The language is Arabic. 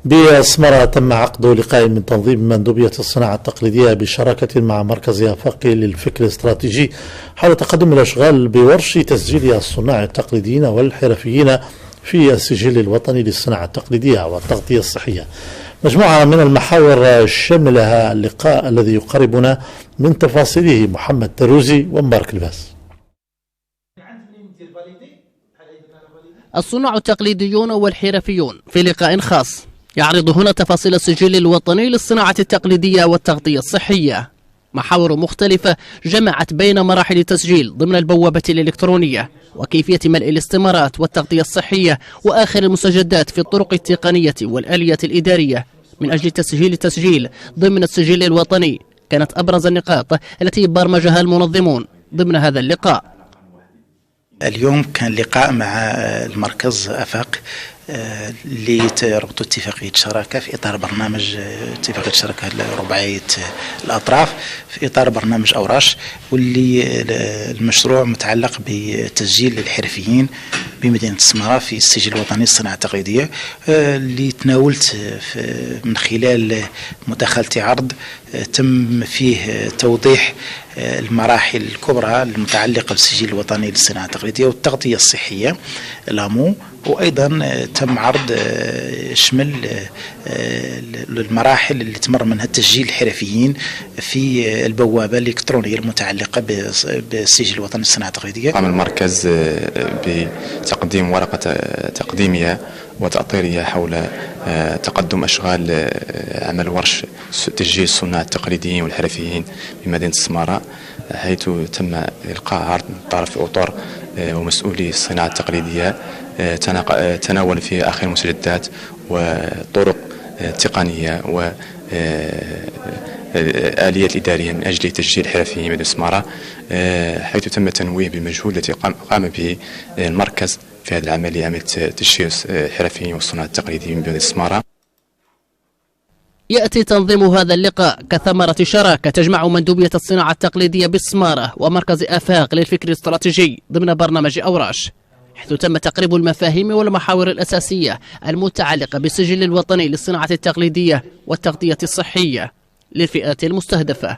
بأسمرة تم عقد لقاء من تنظيم مندوبية الصناعة التقليدية بشراكة مع مركز آفاق للفكر الاستراتيجي حول تقدم الأشغال بورش تسجيل الصناع التقليديين والحرفيين في السجل الوطني للصناعة التقليدية والتغطية الصحية. مجموعة من المحاور شملها اللقاء الذي يقربنا من تفاصيله محمد تروزي ومبارك الباس. الصناع التقليديون والحرفيون في لقاء خاص يعرض هنا تفاصيل السجل الوطني للصناعة التقليدية والتغطية الصحية. محاور مختلفة جمعت بين مراحل التسجيل ضمن البوابة الإلكترونية وكيفية ملء الاستمارات والتغطية الصحية وآخر المستجدات في الطرق التقنية والآلية الإدارية من أجل تسجيل التسجيل ضمن السجل الوطني. كانت أبرز النقاط التي برمجها المنظمون ضمن هذا اللقاء. اليوم كان لقاء مع المركز آفاق لربط اتفاقية شراكة في إطار برنامج اتفاقية شراكة لرباعية الأطراف في إطار برنامج أوراش، واللي المشروع متعلق بتسجيل الحرفيين بمدينة السمارة في السجل الوطني للصناعة التقليدية، اللي تناولت من خلال مداخلتي عرض تم فيه توضيح المراحل الكبرى المتعلقة بالسجل الوطني للصناعة التقليدية والتغطية الصحية الأمو، وأيضا تم عرض شمل المراحل اللي تمر منها تسجيل الحرفيين في البوابة الإلكترونية المتعلقة بالسجل الوطني للصناعة التقليدية. قام المركز بتقديم ورقة تقديمية وتأطيرية حول تقدم أشغال عمل ورش تسجيل الصناع التقليديين والحرفيين بمدينة السمارة، حيث تم إلقاء عرض من طرف أطر ومسؤولي الصناعة التقليدية تناول في آخر المستجدات وطرق تقنية والآليات الإدارية من أجل تسجيل الحرفيين بمدينة السمارة، حيث تم التنويه بالمجهود التي قام به المركز في هذه العملية، عملية تسجيل الحرفيين والصناعة التقليديين بمدينة السمارة. يأتي تنظيم هذا اللقاء كثمرة شراكة تجمع مندوبية الصناعة التقليدية بالسمارة ومركز آفاق للفكر الاستراتيجي ضمن برنامج أوراش، حيث تم تقريب المفاهيم والمحاور الأساسية المتعلقة بالسجل الوطني للصناعة التقليدية والتغطية الصحية للفئات المستهدفة.